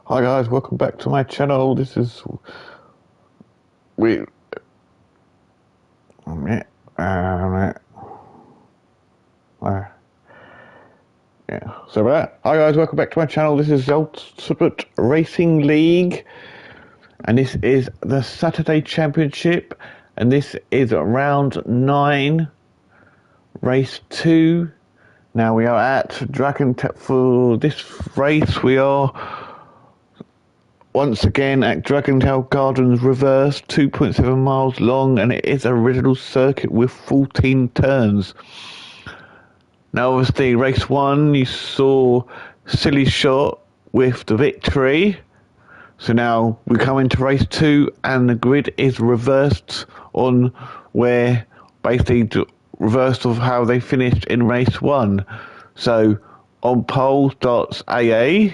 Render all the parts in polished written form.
Hi guys, welcome back to my channel. This is we yeah, so that. Hi guys, welcome back to my channel. This is the Ultimate Racing League, and this is the Saturday Championship, and this is round 9, race 2. Now we are at Dragon for this race. We are once again at Dragontail Gardens Reverse, 2.7 miles long, and it is a original circuit with 14 turns. Now obviously race 1 you saw Silly Shot with the victory. So now we come into race 2 and the grid is reversed on where basically reversed of how they finished in race 1. So on pole starts AA,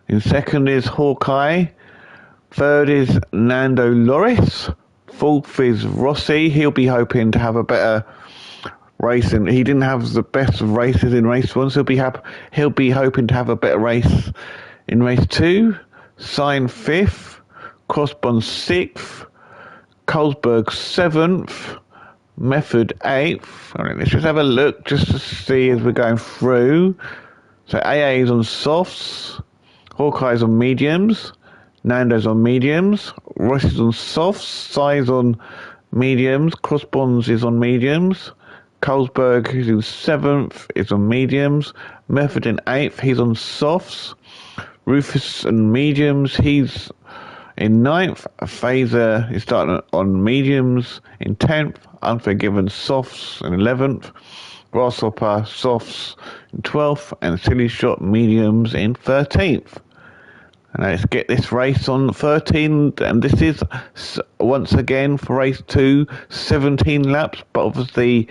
in second is Hawkeye, third is Nando Loris, fourth is Rossi. He'll be hoping to have a better race, and he didn't have the best of races in race 1, so he'll be hoping to have a better race in race 2. Sign 5th, Crossbond 6th, Colesberg 7th, Method 8th. Let's just have a look just to see as we're going through. So AA is on softs, Hawkeye's on mediums, Nando's on mediums, Ross is on softs, Si's on mediums, Crossbonds is on mediums, Colesberg, who's in 7th, is on mediums, Method in 8th, he's on softs, Rufus and mediums, he's in 9th, Phaser is starting on mediums in 10th, Unforgiven softs in 11th, Grasshopper softs in 12th, and Silly Shot mediums in 13th. And let's get this race on 13, and this is once again for race 2, 17 laps, but obviously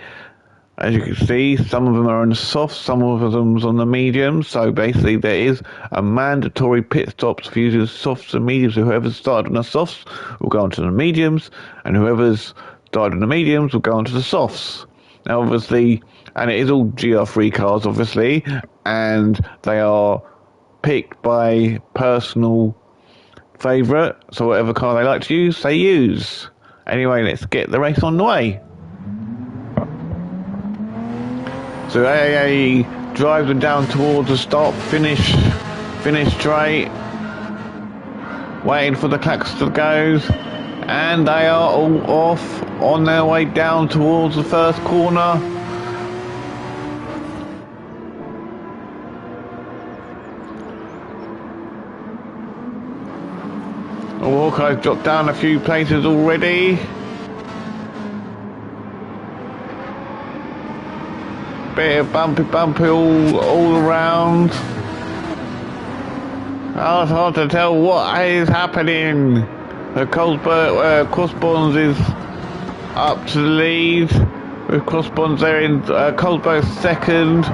as you can see, some of them are on the softs, some of them's on the mediums. So basically there is a mandatory pit stops for using softs and mediums. So whoever's started on the softs will go onto the mediums, and whoever's started on the mediums will go onto the softs. Now obviously, and it is all GR3 cars obviously, and they are picked by personal favourite. So whatever car they like to use, they use. Anyway, let's get the race on the way. So AA drives them down towards the stop, finish straight, waiting for the clacks to go, and they are all off on their way down towards the first corner. Hawkeye's dropped down a few places already. Bit of bumpy all around. Oh, it's hard to tell what is happening. The Crossbonds is up to the lead. With Crossbonds there in Colesberg second,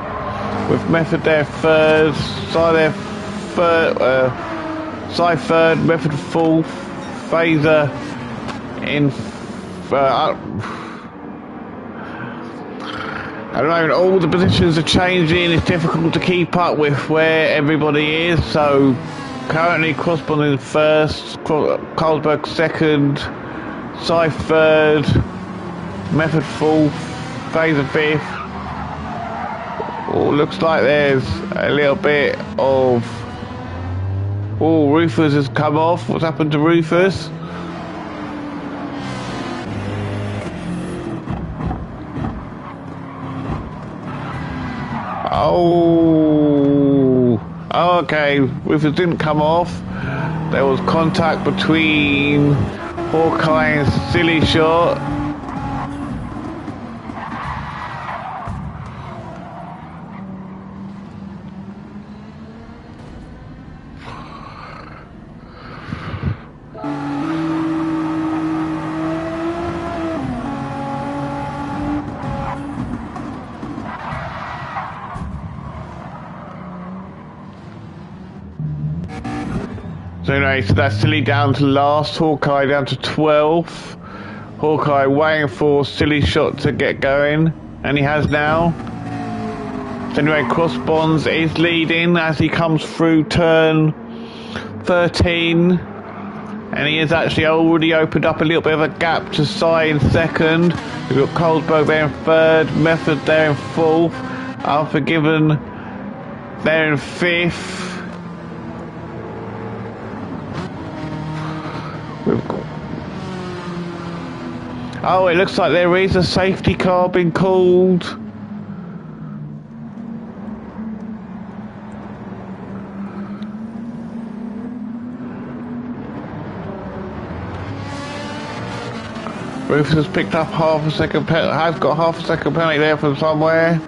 with Method there third, Sci third, Method fourth, Phaser in I don't know, all the positions are changing. It's difficult to keep up with where everybody is. So currently Crossbond in first, Colesberg second, Sci third, Method fourth, Phaser fifth. Oh, looks like there's a little bit of... Oh, Rufus has come off. What's happened to Rufus? Oh, okay. Rufus didn't come off. There was contact between Hawkeye and Silly Shot. So anyway, so that's Silly down to last, Hawkeye down to 12th. Hawkeye waiting for Silly Shot to get going, and he has now. So anyway, Crossbonds is leading as he comes through turn 13. And he has actually already opened up a little bit of a gap to Sai in second. We've got Colesberg there in third, Method there in fourth, Unforgiven there in fifth. We've got... Oh, it looks like there is a safety car being called. Rufus has picked up half a second penalty, has got half a second penalty there from somewhere.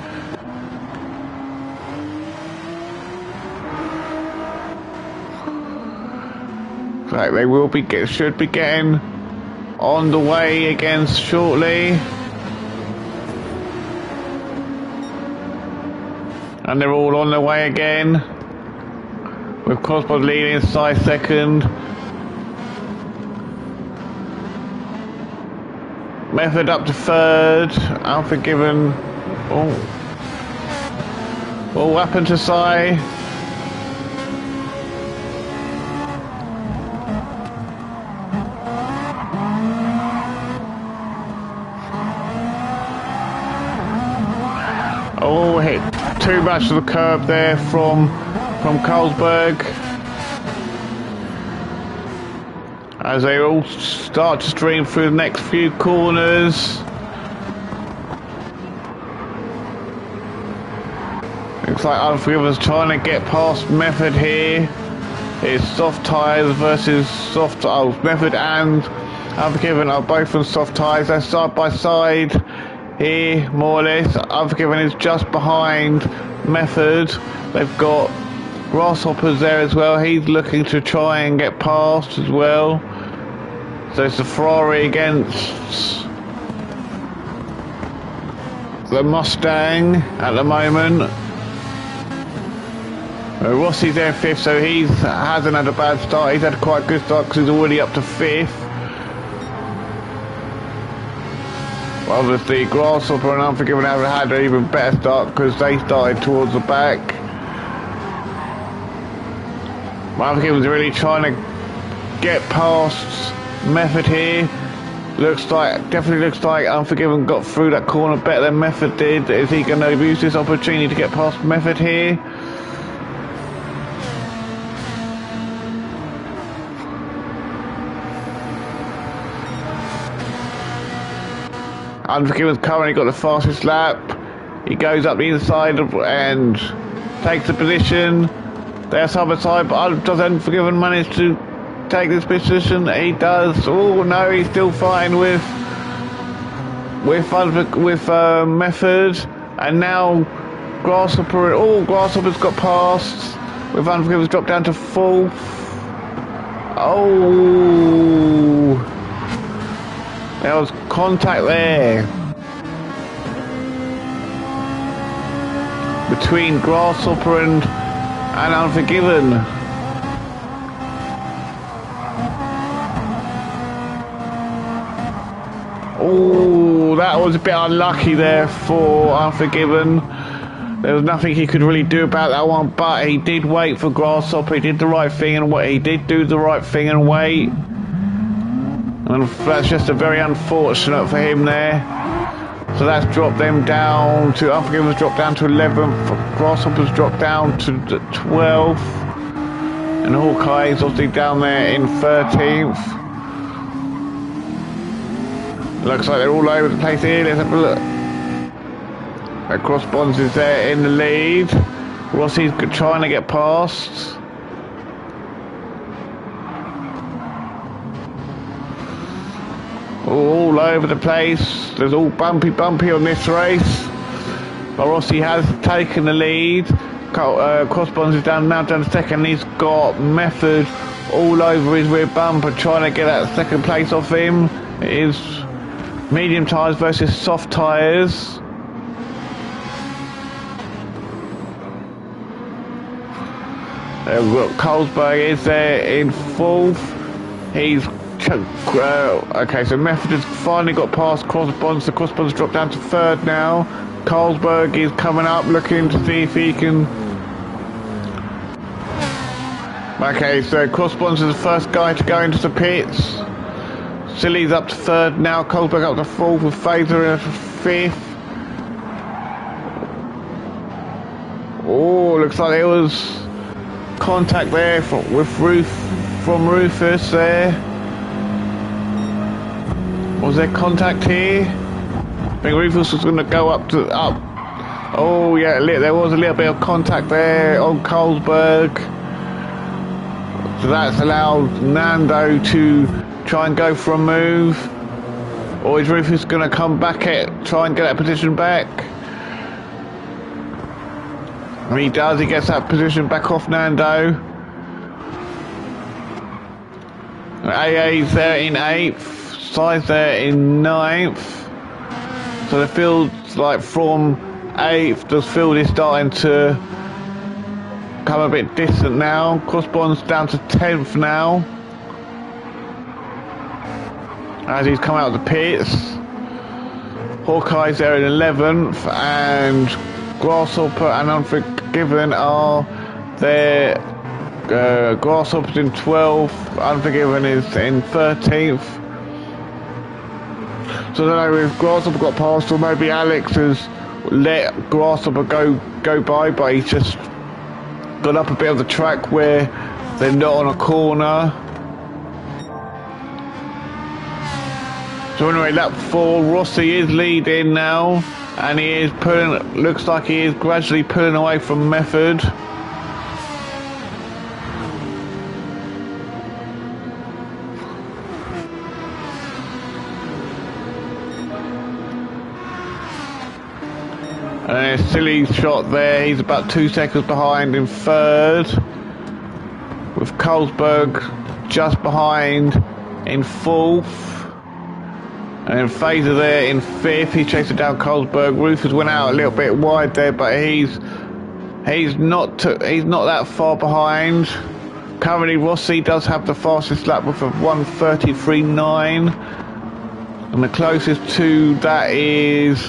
Right, they will be should be getting on the way again shortly. And they're all on their way again. With Cosmos leading, Sai second. Method up to third. Unforgiven. Oh. What happened to Sai? Oh, hit too much of the curb there from Carlsberg. As they all start to stream through the next few corners. Looks like Unforgiven's trying to get past Method here. It's soft tyres versus soft... Oh, Method and Unforgiven are both on soft tyres. They're side by side here, more or less. Unforgiven is just behind Method. They've got Grasshoppers there as well. He's looking to try and get past as well. So it's the Ferrari against the Mustang at the moment. Rossi's there in fifth, so he hasn't had a bad start. He's had a quite good start because he's already up to fifth. Well, obviously, Grasshopper and Unforgiven have had an even better start because they started towards the back. Unforgiven's really trying to get past Method here. Definitely looks like Unforgiven got through that corner better than Method did. Is he going to use this opportunity to get past Method here? Unforgiven's currently got the fastest lap. He goes up the inside and takes the position. They're side by side, but does Unforgiven manage to take this position? He does. Oh no, he's still fighting with Method, and now Grasshopper. Oh, Grasshopper's got past. With Unforgiven's dropped down to fourth. Oh, there was contact there between Grasshopper and Unforgiven. Oh, that was a bit unlucky there for Unforgiven. There was nothing he could really do about that one, but he did wait for Grasshopper. He did the right thing and wait. He did do the right thing and wait. And that's just a very unfortunate for him there. So that's dropped them down to... Unforgiven's dropped down to 11th. Grasshopper's dropped down to 12th. And Hawkeye's obviously down there in 13th. Looks like they're all over the place here. Let's have a look. Crossbonds is there in the lead. Rossi's trying to get past. All over the place. There's all bumpy on this race. But Rossi has taken the lead. Crossbonds is now down to second. He's got Method all over his rear bumper trying to get that second place off him. It is medium tyres versus soft tyres. Carlsberg is there in fourth. He's okay, so Method has finally got past Crossbonds. The Crossbonds dropped down to third now. Carlsberg is coming up looking to see if he can Okay, so Crossbonds is the first guy to go into the pits. Silly's up to third now, Kohlberg up to fourth with Phaser in fifth. Oh, looks like there was contact there from Rufus there. Was there contact here? I think Rufus was going to go up. Oh yeah, there was a little bit of contact there on Kohlberg. So that's allowed Nando to try and go for a move. Or is Rufus going to come back try and get that position back? And he does, he gets that position back off Nando. AA's there in 8th, Si's there in 9th. So the field's like from 8th, the field is starting to come a bit distant now. Crossbond's down to 10th now. As he's come out of the pits. Hawkeye's there in 11th, and Grasshopper and Unforgiven are there. Grasshopper's in 12th, Unforgiven is in 13th. So I don't know if Grasshopper got past, or maybe Alex has let Grasshopper go by, but he's just got up a bit of the track where they're not on a corner. So anyway, lap 4, Rossi is leading now, and he is looks like he is gradually pulling away from Method. And a silly shot there, he's about 2 seconds behind in 3rd, with Kohlberg just behind in 4th. And then Phaser there in 5th, he's chasing down Kohlberg. Rufus went out a little bit wide there, but he's not that far behind. Currently Rossi does have the fastest lap with a 1:33.9, and the closest to that is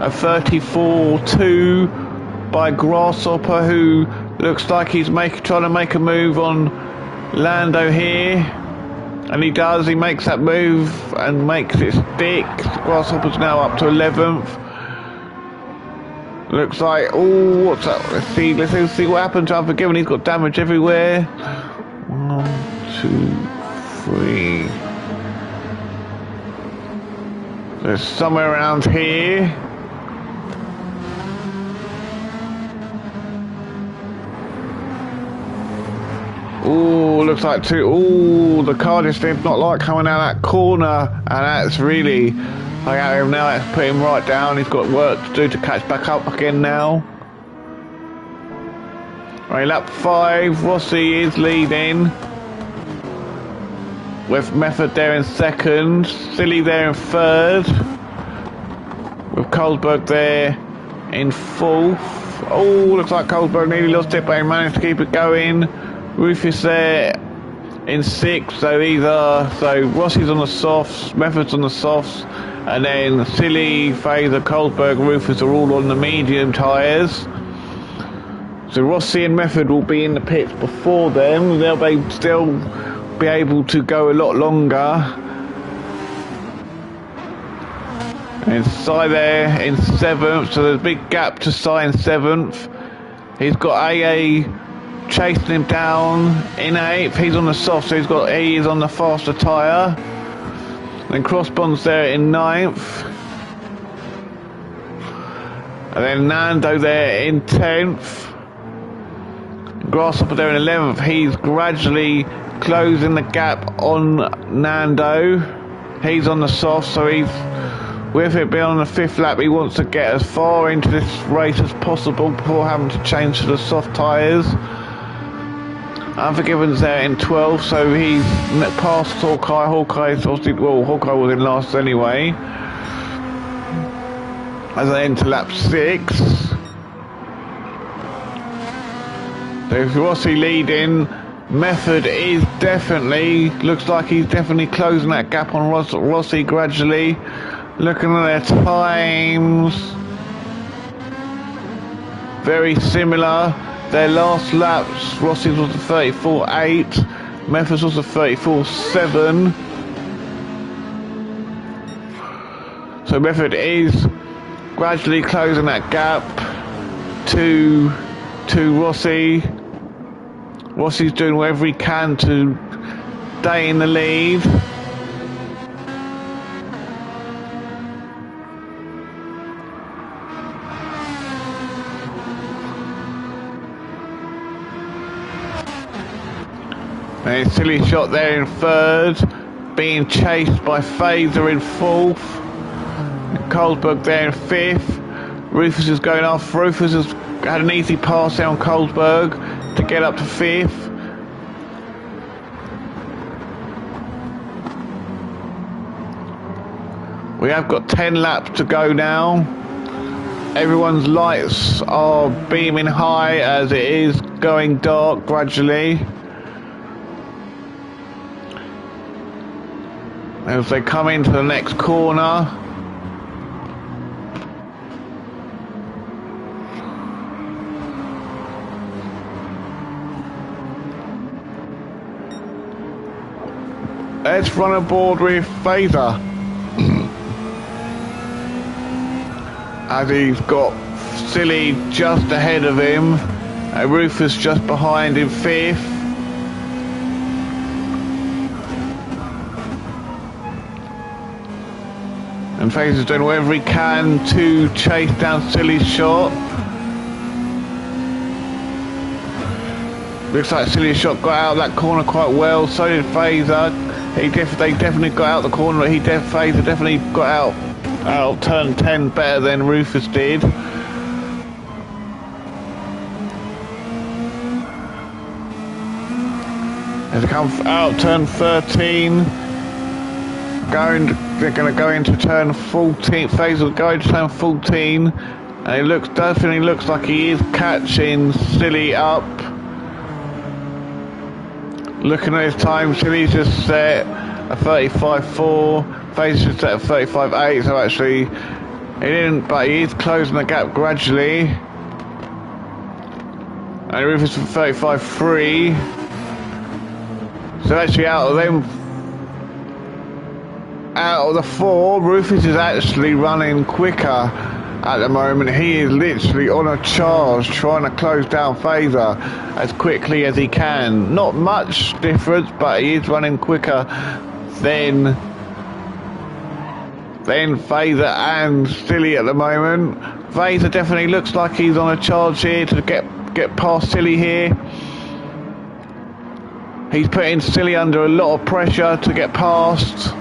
a 34.2 by Grasshopper, who looks like he's trying to make a move on Lando here, and he does. He makes that move and makes it stick. Grasshopper's now up to 11th. Looks like, oh, what's that? Let's see what happens to Unforgiven. He's got damage everywhere. 1, 2, 3. There's somewhere around here. Ooh, looks like 2. Ooh, the car just did not like coming out that corner, and that's really, I got him now. Let's put him right down. He's got work to do to catch back up again now. Right, lap 5, Rossi is leading, with Method there in 2nd, Silly there in 3rd, with Kohlberg there in 4th. Oh, looks like Kohlberg nearly lost it, but he managed to keep it going. Rufus there in 6th, so Rossi's on the softs, Method's on the softs, and then Silly, Phaser, Kohlberg, Rufus are all on the medium tyres. So Rossi and Method will be in the pits before them. They'll still be able to go a lot longer. And Si there in 7th, so there's a big gap to Si in 7th. He's got AA chasing him down in 8th. He's on the soft, so he is on the faster tyre. Then Crossbond's there in 9th. And then Nando there in 10th. Grasshopper there in 11th. He's gradually closing the gap on Nando. He's on the soft, so he's, with it being on the 5th lap, he wants to get as far into this race as possible before having to change to the soft tyres. Unforgiven's there in 12th, so he's past Hawkeye. Hawkeye's obviously, well, Hawkeye was in last anyway. As I enter lap 6. So if Rossi leading, Method is definitely, looks like he's definitely closing that gap on Rossi gradually. Looking at their times. very similar. Their last laps, Rossi's was a 34.8, Memphis was a 34.7. So Method is gradually closing that gap to Rossi. Rossi's doing whatever he can to stay in the lead. And a silly shot there in third, being chased by Fazer in fourth. Colesberg there in fifth. Rufus is going off. Rufus has had an easy pass down Colesberg to get up to fifth. We have got 10 laps to go now. Everyone's lights are beaming high as it is going dark gradually. As they come into the next corner. Let's run aboard with Fazer. As he's got Silly just ahead of him. Rufus just behind in fifth. And Fazer's doing whatever he can to chase down Silly's shot. Looks like Silly's shot got out of that corner quite well. So did Fazer. They definitely got out the corner. Fazer definitely got out turn 10 better than Rufus did. As they come out turn 13. They're going to go into turn 14. Fazer will go into turn 14, and it definitely looks like he is catching Silly up. Looking at his time, Silly's just set a 35.4. Fazer's just set a 35.8. So actually, he didn't, but he is closing the gap gradually. And Rufus for 35.3. So actually, out of the four, Rufus is actually running quicker at the moment. He is literally on a charge trying to close down Fazer as quickly as he can. Not much difference, but he is running quicker than Fazer and Silly at the moment. Fazer definitely looks like he's on a charge here to get past Silly here. He's putting Silly under a lot of pressure to get past.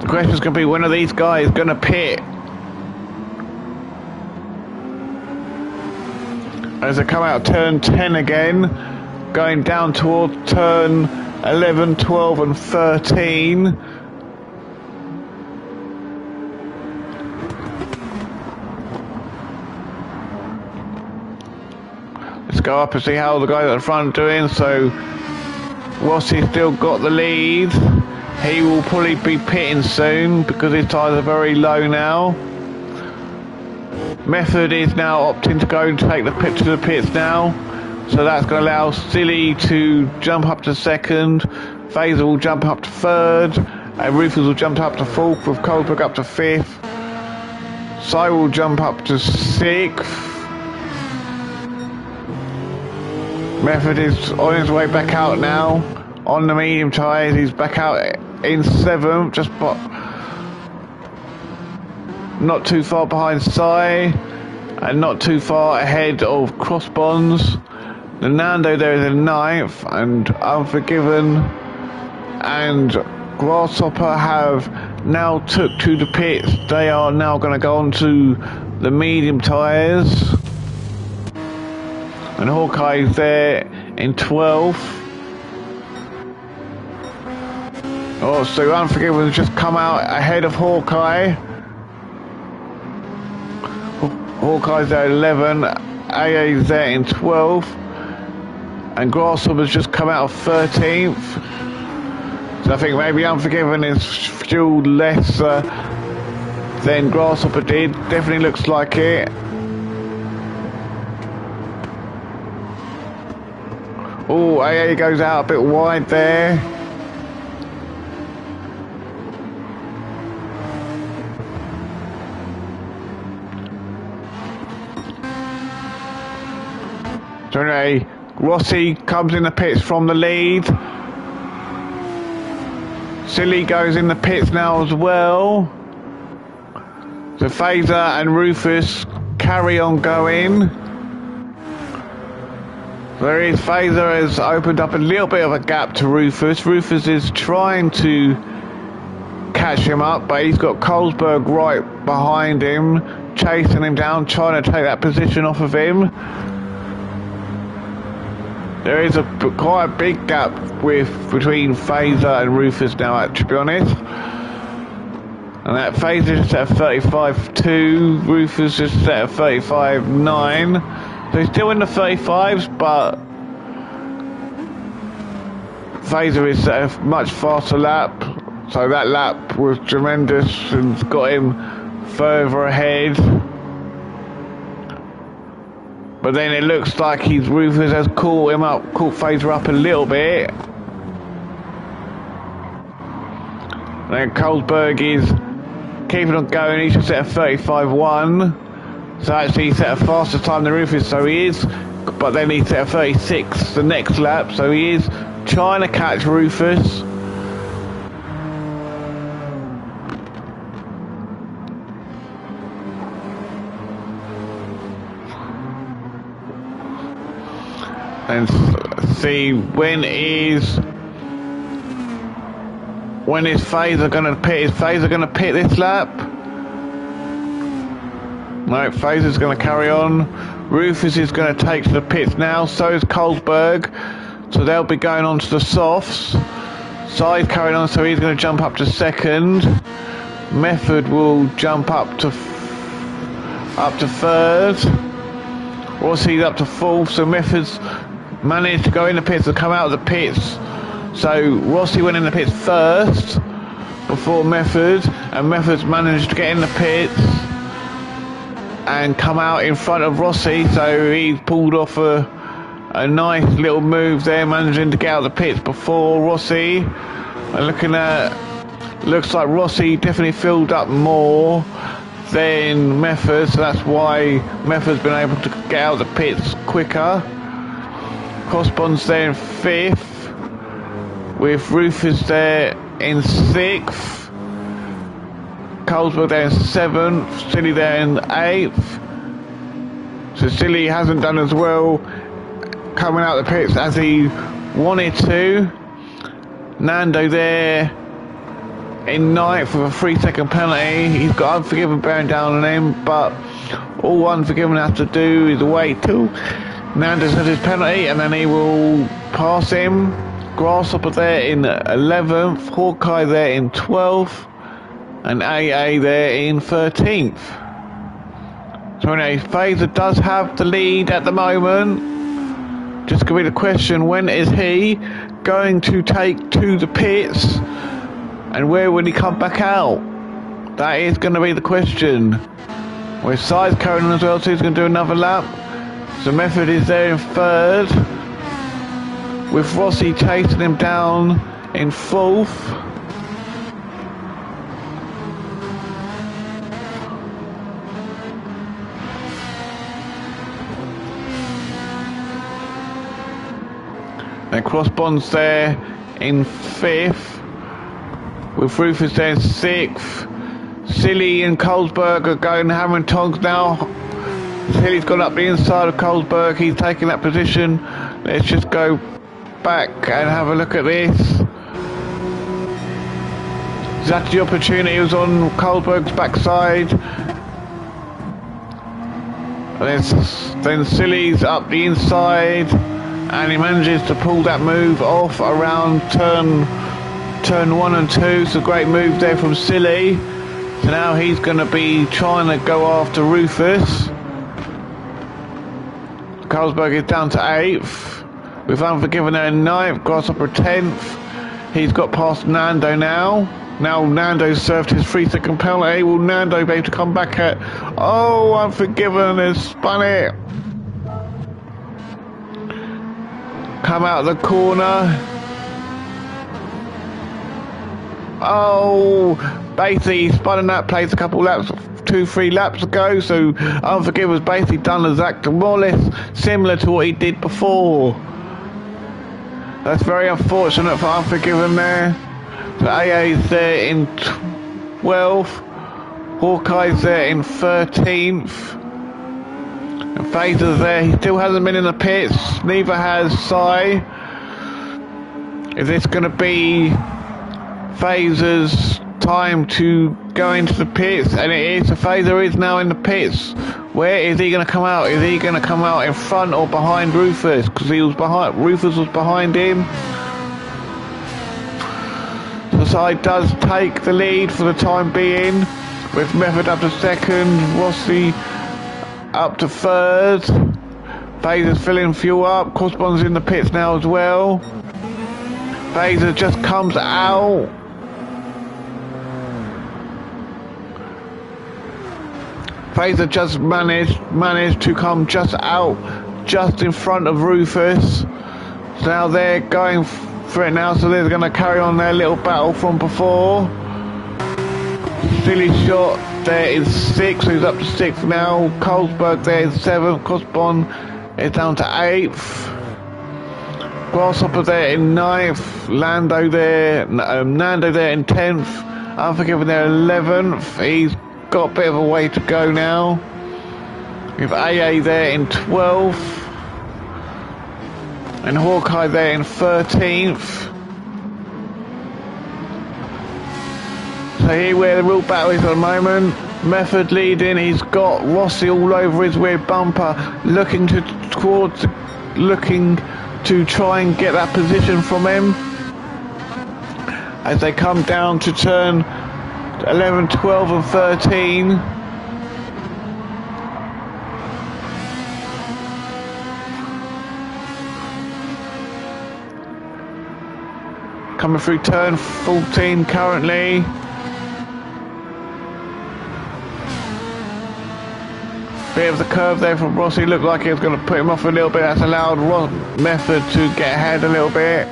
The question's going to be, when are these guys going to pit? As they come out turn 10 again, going down towards turn 11, 12 and 13. Let's go up and see how the guys at the front are doing. So Rossi's still got the lead. He will probably be pitting soon because his tyres are very low now. Method is now opting to go and take the pit to the pits now. So that's going to allow Silly to jump up to second. Fazer will jump up to third. And Rufus will jump up to fourth with Colesberg up to fifth. Si will jump up to sixth. Method is on his way back out now. On the medium tyres, he's back out in seventh, just not too far behind Si, and not too far ahead of Crossbonds. The Nando there is in ninth, and Unforgiven and Grasshopper have now took to the pits. They are now going to go on to the medium tyres. And Hawkeye is there in 12th. Oh, so Unforgiven has just come out ahead of Hawkeye. Hawkeye's there 11, AA is there in 12th, and Grasshopper's just come out of 13th. So I think maybe Unforgiven is fueled less than Grasshopper did. Definitely looks like it. Oh, AA goes out a bit wide there. So anyway, Rossi comes in the pits from the lead. Silly goes in the pits now as well. So Phaser and Rufus carry on going. There is Phaser has opened up a little bit of a gap to Rufus. Rufus is trying to catch him up, but he's got Colesberg right behind him, chasing him down, trying to take that position off of him. There is quite a big gap between Phaser and Rufus now, to be honest. And that Phaser is set at 35.2, Rufus is set at 35.9. So he's still in the 35s, but Phaser is set a much faster lap. So that lap was tremendous and got him further ahead. But then it looks like Rufus has caught Phaser up a little bit. Then Colesberg is keeping on going. He's just set at 35.1. So actually he's set a faster time than Rufus, so he is. But then he's set at 36 the next lap, so he is trying to catch Rufus. And see when is Phaser gonna pit? Is Phaser gonna pit this lap? No, Phaser's gonna carry on. Rufus is gonna take to the pits now, so is Colesberg. So they'll be going on to the softs. Side's carrying on, so he's gonna jump up to second. Method will jump up to third. Rossi's up to fourth, so Method's managed to go in the pits and come out of the pits. So Rossi went in the pits first before Method, and Method's managed to get in the pits and come out in front of Rossi, so he's pulled off a nice little move there, managing to get out of the pits before Rossi. And looks like Rossi definitely filled up more than Method, so that's why Method's been able to get out of the pits quicker. Crossbond's there in fifth, with Rufus there in sixth, Colesberg there in seventh, Silly there in eighth. So Silly hasn't done as well coming out of the pits as he wanted to. Nando there in ninth with a 3-second penalty. He's got Unforgiven bearing down on him, but all Unforgiven has to do is wait till Nando's had his penalty and then he will pass him. Grasshopper there in 11th, Hawkeye there in 12th, and AA there in 13th. So anyway, Phaser does have the lead at the moment. Just going to be the question, when is he going to take to the pits? And where will he come back out? That is going to be the question. With Size carrying on as well, so he's going to do another lap. So Method is there in third, with Rossi chasing him down in fourth. And Crossbond's there in fifth, with Rufus there in sixth. Silly and Colesberg are going hammer and tongs now. Silly's gone up the inside of Colesberg, he's taking that position. Let's just go back and have a look at this. That's the opportunity, was on Colesberg's backside. And then Silly's up the inside, and he manages to pull that move off around turn 1 and 2. So great move there from Silly. So now he's going to be trying to go after Rufus. Colesberg is down to 8th, with Unforgiven there in 9th, Grasshopper 10th. He's got past Nando now. Now Nando served his 3-second penalty. Will Nando be able to come back at... Oh, Unforgiven has spun it. Come out of the corner. Oh, basically he spun in that place a couple laps, 2-3 laps ago. So Unforgiven was basically done exactly more or less similar to what he did before. That's very unfortunate for Unforgiven there. So AA's there in 12th, Hawkeye's there in 13th, and Phaser's there. He still hasn't been in the pits, neither has Sai. Is this going to be Phaser's time to go into the pits? And it is. So Phaser is now in the pits. Where is he going to come out? Is he going to come out in front or behind Ruthless? Because he was behind, Ruthless was behind him. Side does take the lead for the time being, with Method up to second, Rossi up to third. Phaser's filling fuel up, Crossbond's in the pits now as well. Phaser just comes out. Phaser just managed to come just out, just in front of Rufus. So now they're going for it now, so they're going to carry on their little battle from before. Silly Shot there is 6th, so he's up to 6th now. Colesberg there is 7th, Crossbond is down to 8th. Grasshopper there in 9th, Nando there in 10th, Unforgiven there 11th. He's got a bit of a way to go now. With AA there in 12th. And Hawkeye there in 13th. So here where the real battle is at the moment. Method leading, he's got Rossi all over his rear bumper, looking to try and get that position from him. As they come down to turn 11, 12 and 13. Coming through turn 14 currently. Bit of the curve there from Rossi, looked like he was going to put him off a little bit. That's allowed Method to get ahead a little bit.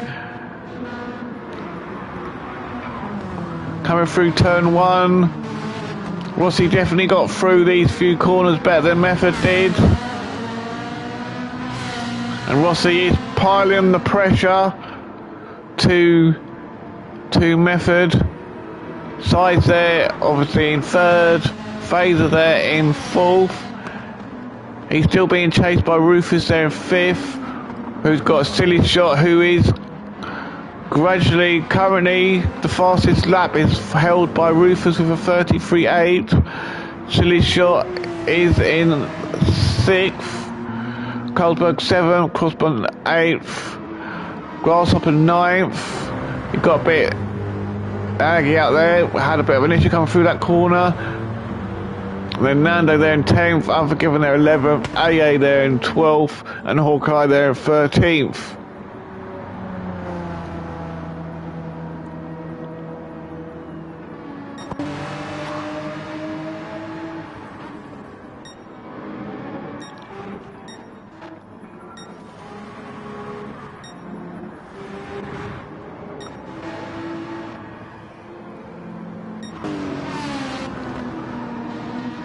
Coming through turn 1. Rossi definitely got through these few corners better than Method did. And Rossi is piling the pressure to Method. Sides there obviously in 3rd, Phaser there in 4th. He's still being chased by Rufus there in 5th, who's got a Silly Shot, who is currently the fastest lap is held by Rufus with a 33.8. Silly Shot is in 6th, Colesberg 7th, Crossbond 8th, Grasshopper 9th. He got a bit aggy out there, had a bit of an issue coming through that corner. And then Nando there in 10th, Unforgiven there 11th, AA there in 12th, and Hawkeye there in 13th.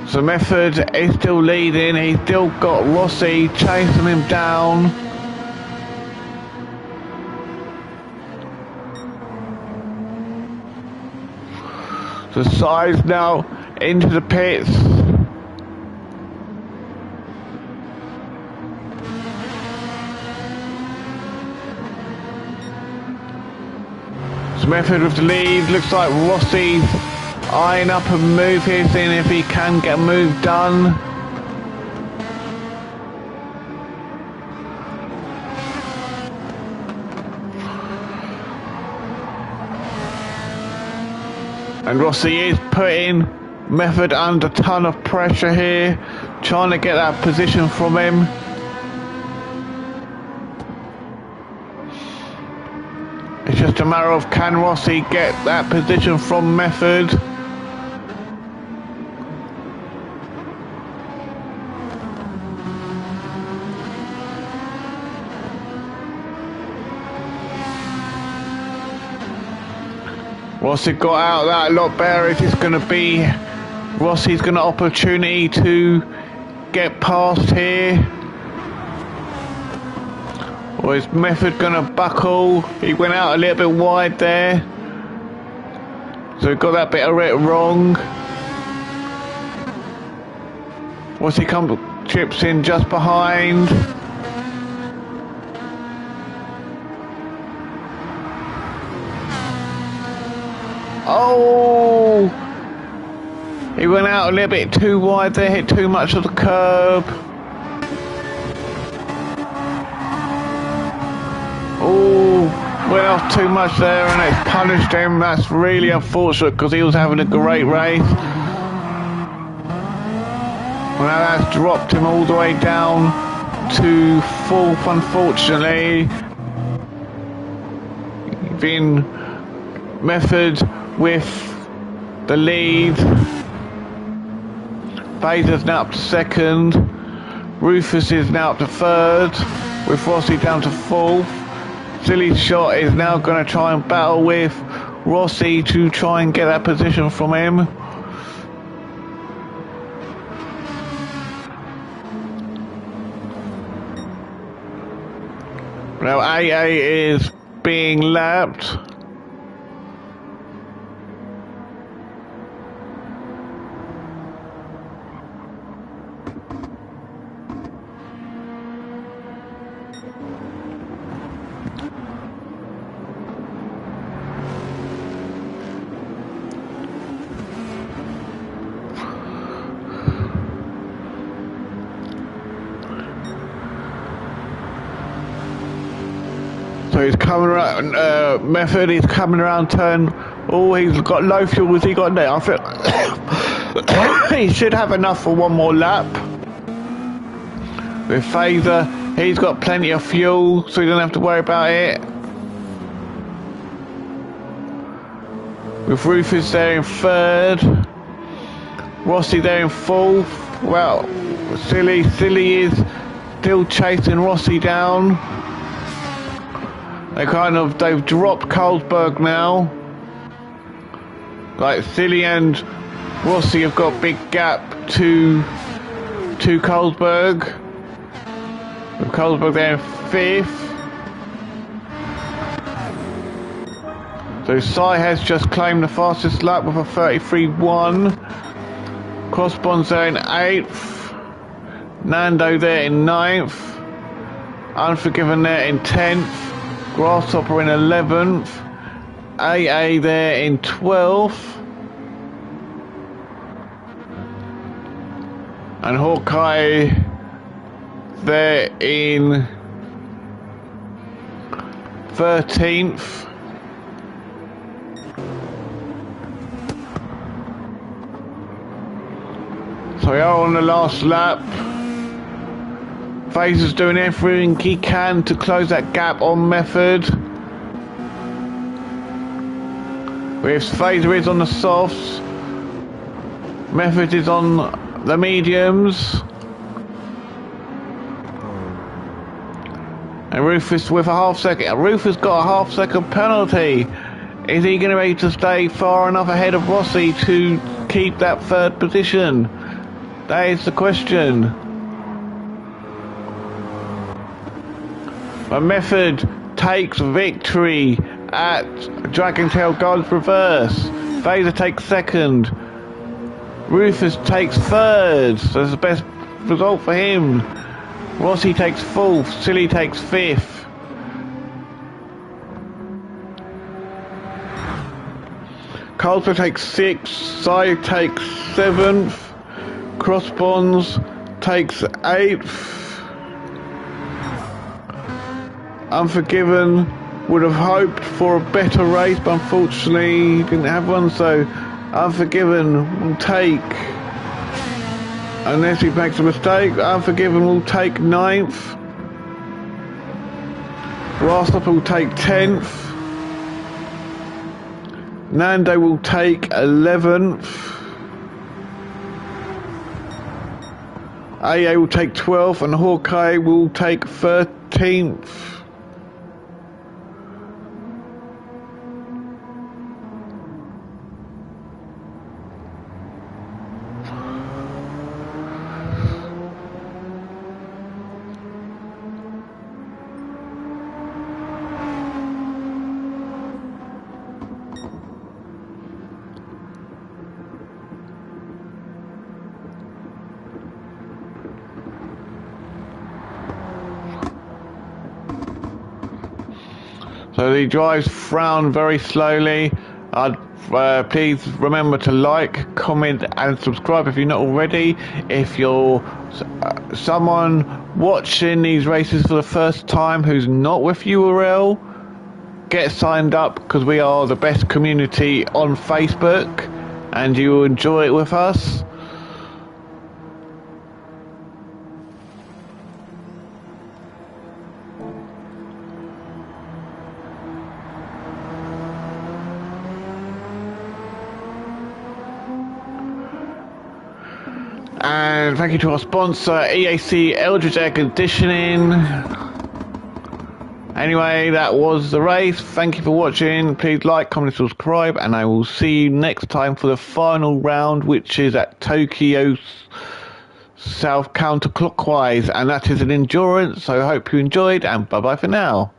So Method is still leading, he's still got Rossi chasing him down. So Side's now into the pits. So Method with the lead, looks like Rossi's eyeing up a move here, seeing if he can get a move done. And Rossi is putting Method under a ton of pressure here, trying to get that position from him. It's just a matter of can Rossi get that position from Method. Rossi got out of that a lot better. Is this going to be Rossi's going to opportunity to get past here? Or is Method going to buckle? He went out a little bit wide there. So he got that bit of it wrong. Rossi chips in just behind. Oh! He went out a little bit too wide there, hit too much of the curb. Oh, went off too much there and it's punished him. That's really unfortunate because he was having a great race. Well, now that's dropped him all the way down to fourth, unfortunately. Been Method with the lead. Bader's now up to second. Rufus is now up to third, with Rossi down to fourth. Silly Shot is now going to try and battle with Rossi to try and get that position from him. Now AA is being lapped. So he's coming around, Method, he's coming around turn. Oh, he's got low fuel, has he got there? I feel he should have enough for one more lap. With Phaser, he's got plenty of fuel, so he doesn't have to worry about it. With Rufus there in third. Rossi there in fourth. Well, Silly is still chasing Rossi down. They've dropped Carlsberg now. Like Silly and Rossi have got a big gap to Carlsberg. With Carlsberg there in fifth. So Sai has just claimed the fastest lap with a 33.1. Crossbond's there in 8th. Nando there in 9th. Unforgiven there in 10th. Grasshopper in 11th. AA there in 12th. And Hawkeye there in 13th. So we are on the last lap. Phaser's doing everything he can to close that gap on Method. With Phaser is on the softs. Method is on the mediums. And Rufus with a half-second. Rufus got a half-second penalty. Is he going to be able to stay far enough ahead of Rossi to keep that third position? That is the question. But Method takes victory at Dragon Tail Guards Reverse. Phaser takes second. Rufus takes third. So that's the best result for him. Rossi takes fourth. Silly takes fifth. Carlsberg takes sixth. Sai takes seventh. Crossbonds takes 8th. Unforgiven would have hoped for a better race, but unfortunately he didn't have one, so Unforgiven will take, unless he makes a mistake, Unforgiven will take 9th. Grasshopper will take 10th. Nando will take 11th. AA will take 12th, and Hawkeye will take 13th. So he drives Frown very slowly. Please remember to like, comment and subscribe if you're not already. If you're someone watching these races for the first time who's not with URL, get signed up, because we are the best community on Facebook and you will enjoy it with us. And thank you to our sponsor, EAC Eldridge Air Conditioning. Anyway, that was the race. Thank you for watching. Please like, comment, subscribe, and I will see you next time for the final round, which is at Tokyo South counterclockwise, and that is an endurance. So I hope you enjoyed, and bye bye for now.